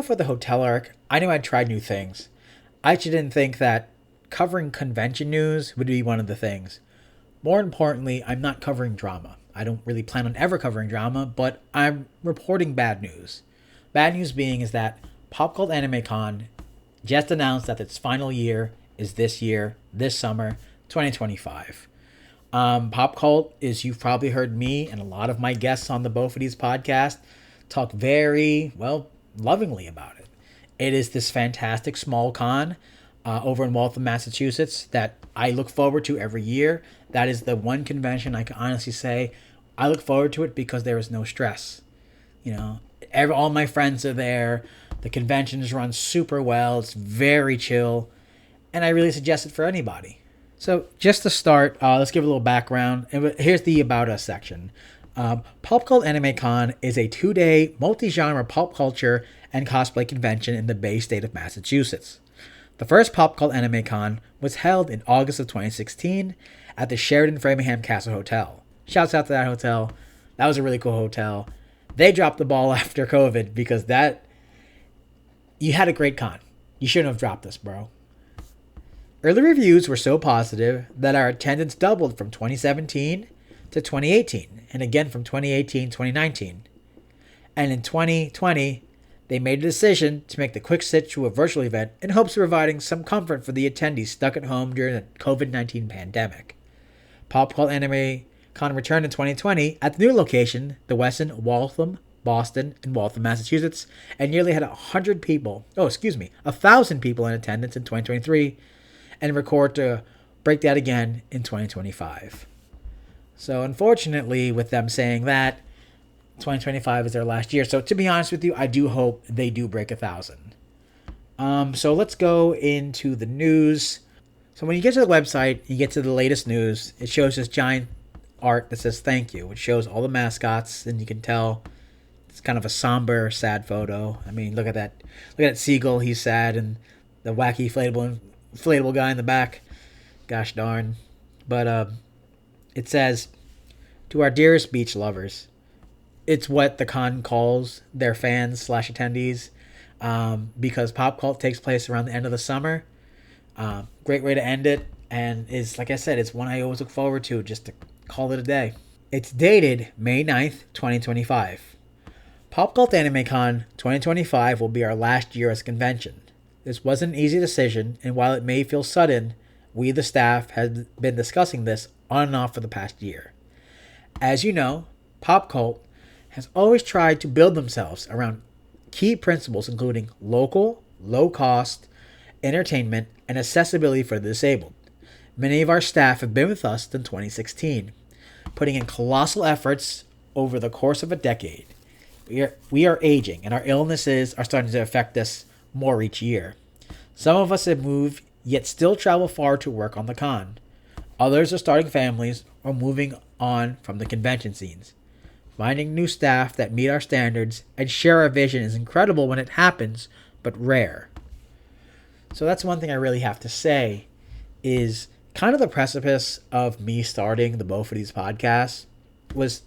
For the hotel arc, I knew I'd try new things. I actually didn't think that covering convention news would be one of the things. More importantly, I'm not covering drama. I don't really plan on ever covering drama, but I'm reporting bad news. Bad news being is that Pop Cult Anime Con just announced that its final year, this summer, 2025. Pop Cult is, you've probably heard me and a lot of my guests on the Both of These podcast talk very, well, lovingly about it. It is this fantastic small con over in Waltham, Massachusetts that I look forward to every year. That is the one convention I can honestly say I look forward to it because there is no stress. All my friends are there. The convention is run super well. It's very chill. And I really suggest it for anybody. So just to start, let's give a little background. And here's the About Us section. Pop Cult Anime Con is a 2-day multi-genre pop culture and cosplay convention in the Bay State of Massachusetts. The first Pop Cult Anime Con was held in August of 2016 at the Sheraton Framingham Castle Hotel. Shouts out to that hotel. That was a really cool hotel. They dropped the ball after COVID because you had a great con. You shouldn't have dropped this, bro. Early reviews were so positive that our attendance doubled from 2017 to 2018, and again from 2018 to 2019. And in 2020, they made a decision to make the quick switch to a virtual event in hopes of providing some comfort for the attendees stuck at home during the COVID-19 pandemic. Pop Cult Anime Con returned in 2020 at the new location, the Westin Waltham, Boston, and Waltham, Massachusetts, and nearly had 1,000 people in attendance in 2023, and record to break that again in 2025. So unfortunately, with them saying that, 2025 is their last year. So to be honest with you, I do hope they do break 1,000. So let's go into the news. So when you get to the website, you get to the latest news. It shows this giant art that says thank you, which shows all the mascots, and you can tell it's kind of a somber, sad photo. I mean, look at that. Look at that seagull. He's sad, and the wacky inflatable guy in the back. Gosh darn. But it says, to our dearest beach lovers. It's what the con calls their fans/attendees because Pop Cult takes place around the end of the summer. Great way to end it, and is, like I said, it's one I always look forward to just to call it a day. It's dated May 9th, 2025. Pop Cult Anime Con 2025 will be our last year as a convention. This wasn't an easy decision, and while it may feel sudden, we, the staff, have been discussing this on and off for the past year. As you know, Pop Cult has always tried to build themselves around key principles including local, low-cost entertainment and accessibility for the disabled. Many of our staff have been with us since 2016, putting in colossal efforts over the course of a decade. We are aging, and our illnesses are starting to affect us more each year. Some of us have moved, yet still travel far to work on the con. Others are starting families or moving on from the convention scenes. Finding new staff that meet our standards and share our vision is incredible when it happens, but rare. So that's one thing I really have to say is kind of the precipice of me starting the Both of These podcasts was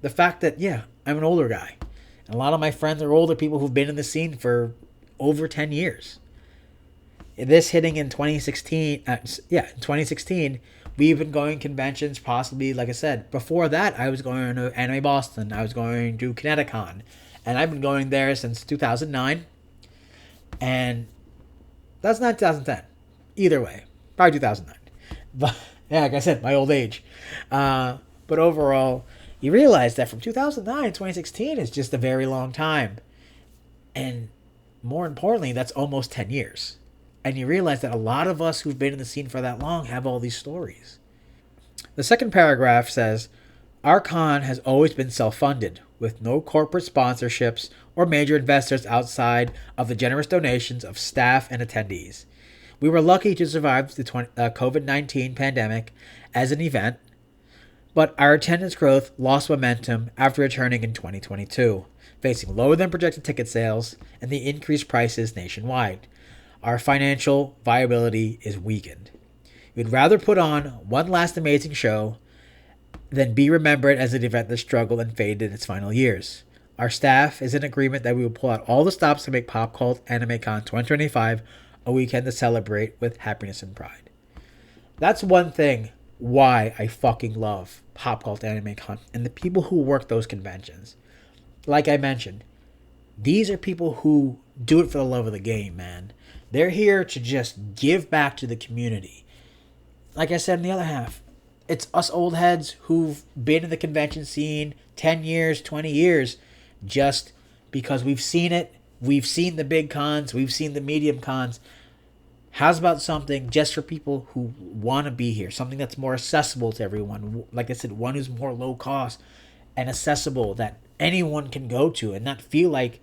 the fact that, I'm an older guy. And a lot of my friends are older people who've been in the scene for over 10 years. This hitting in 2016, we've been going conventions possibly, like I said, before that I was going to Anime Boston, I was going to Kineticon, and I've been going there since 2009, and that's not 2010, either way, probably 2009, but like I said, my old age, but overall, you realize that from 2009 to 2016 is just a very long time, and more importantly, that's almost 10 years. And you realize that a lot of us who've been in the scene for that long have all these stories. The second paragraph says, our con has always been self-funded, with no corporate sponsorships or major investors outside of the generous donations of staff and attendees. We were lucky to survive the COVID-19 pandemic as an event, but our attendance growth lost momentum after returning in 2022, facing lower than projected ticket sales and the increased prices nationwide. Our financial viability is weakened. We'd rather put on one last amazing show than be remembered as an event that struggled and faded in its final years. Our staff is in agreement that we will pull out all the stops to make Pop Cult Anime Con 2025 a weekend to celebrate with happiness and pride. That's one thing why I fucking love Pop Cult Anime Con and the people who work those conventions. Like I mentioned, these are people who do it for the love of the game, man. They're here to just give back to the community. Like I said in the other half, it's us old heads who've been in the convention scene 10 years, 20 years, just because we've seen it. We've seen the big cons. We've seen the medium cons. How's about something just for people who want to be here? Something that's more accessible to everyone. Like I said, one who's more low cost and accessible that anyone can go to and not feel like,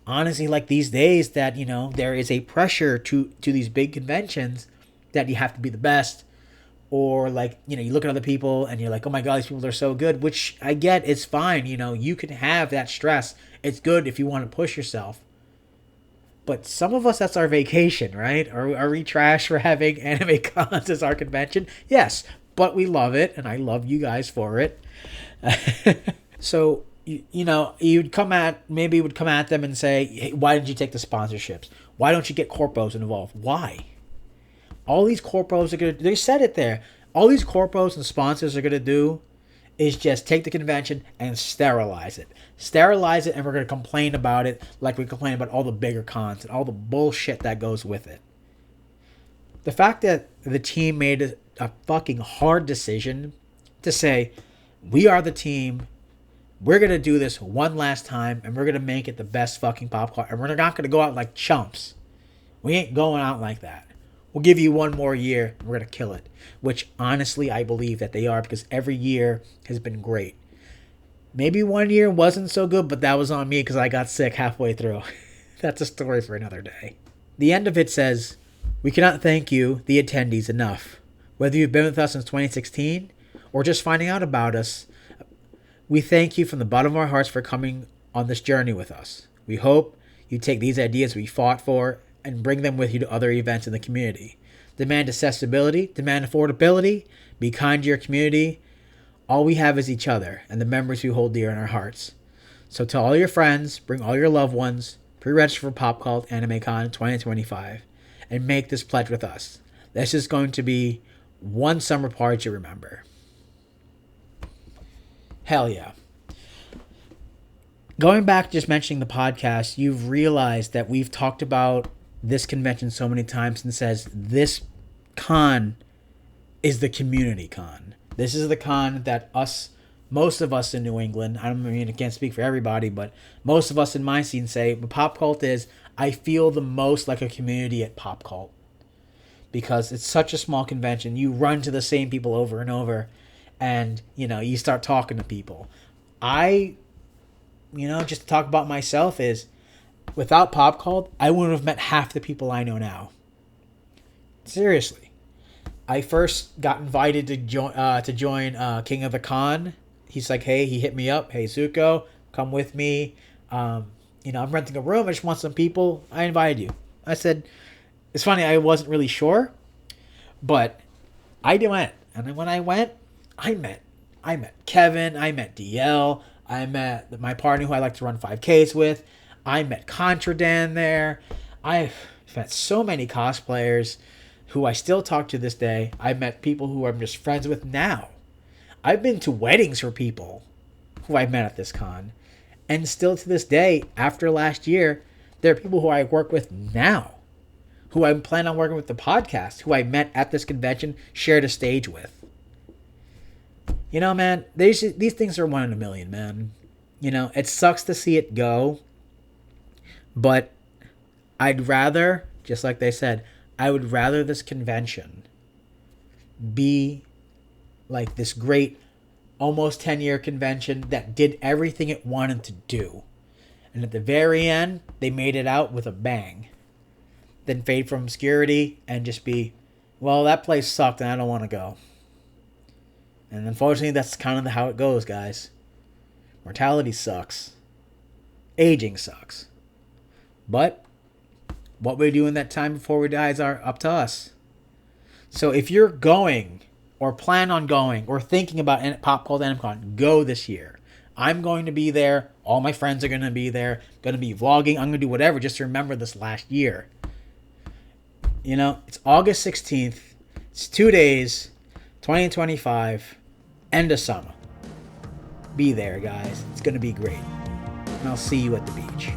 honestly, like these days that, you know, there is a pressure to these big conventions that you have to be the best. Or like, you know, you look at other people and you're like, oh my God, these people are so good, which I get, it's fine. You know, you can have that stress. It's good if you want to push yourself. But some of us, that's our vacation, right? Are we trash for having anime cons as our convention? Yes, but we love it, and I love you guys for it. So, you know, maybe you would come at them and say, hey, why didn't you take the sponsorships? Why don't you get corpos involved? Why? All these corpos are going to, they said it there. All these corpos and sponsors are going to do is just take the convention and sterilize it. Sterilize it, and we're going to complain about it like we complain about all the bigger cons and all the bullshit that goes with it. The fact that the team made a fucking hard decision to say, we are the team, we're going to do this one last time, and we're going to make it the best fucking pop cult, and we're not going to go out like chumps. We ain't going out like that. We'll give you one more year, and we're going to kill it. Which, honestly, I believe that they are, because every year has been great. Maybe one year wasn't so good, but that was on me because I got sick halfway through. That's a story for another day. The end of it says, we cannot thank you, the attendees, enough. Whether you've been with us since 2016 or just finding out about us, we thank you from the bottom of our hearts for coming on this journey with us. We hope you take these ideas we fought for and bring them with you to other events in the community. Demand accessibility, demand affordability, be kind to your community. All we have is each other and the memories we hold dear in our hearts. So tell all your friends, bring all your loved ones, pre-register for Pop Cult Anime Con 2025, and make this pledge with us. This is going to be one summer party to remember. Hell yeah. Going back, just mentioning the podcast, you've realized that we've talked about this convention so many times and says this con is the community con. This is the con that most of us in New England, I can't speak for everybody, but most of us in my scene say, what Pop Cult is, I feel the most like a community at Pop Cult. Because it's such a small convention. You run to the same people over and over, and, you know, you start talking to people. Just to talk about myself is, without Pop Cult, I wouldn't have met half the people I know now. Seriously. I first got invited to join King of the Con. He's like, hey, he hit me up. Hey, Zuko, come with me. I'm renting a room. I just want some people. I invited you. I said, it's funny, I wasn't really sure, but I went. And then when I went, I met Kevin. I met DL. I met my partner who I like to run 5Ks with. I met Contradan there. I've met so many cosplayers who I still talk to this day. I've met people who I'm just friends with now. I've been to weddings for people who I met at this con. And still to this day, after last year, there are people who I work with now, who I plan on working with the podcast, who I met at this convention, shared a stage with. You know, man, these things are one in a million, man. You know, it sucks to see it go, but I'd rather, just like they said, I would rather this convention be like this great, almost 10-year convention that did everything it wanted to do. And at the very end, they made it out with a bang. Then fade from obscurity and just be, well, that place sucked and I don't want to go. And unfortunately, that's kind of how it goes, guys. Mortality sucks. Aging sucks. But what we do in that time before we die is up to us. So if you're going or plan on going or thinking about Pop Cult AnimeCon, go this year. I'm going to be there. All my friends are going to be there. Going to be vlogging. I'm going to do whatever just to remember this last year. You know, it's August 16th. It's 2 days. 2025. End of summer. Be there, guys. It's going to be great. And I'll see you at the beach.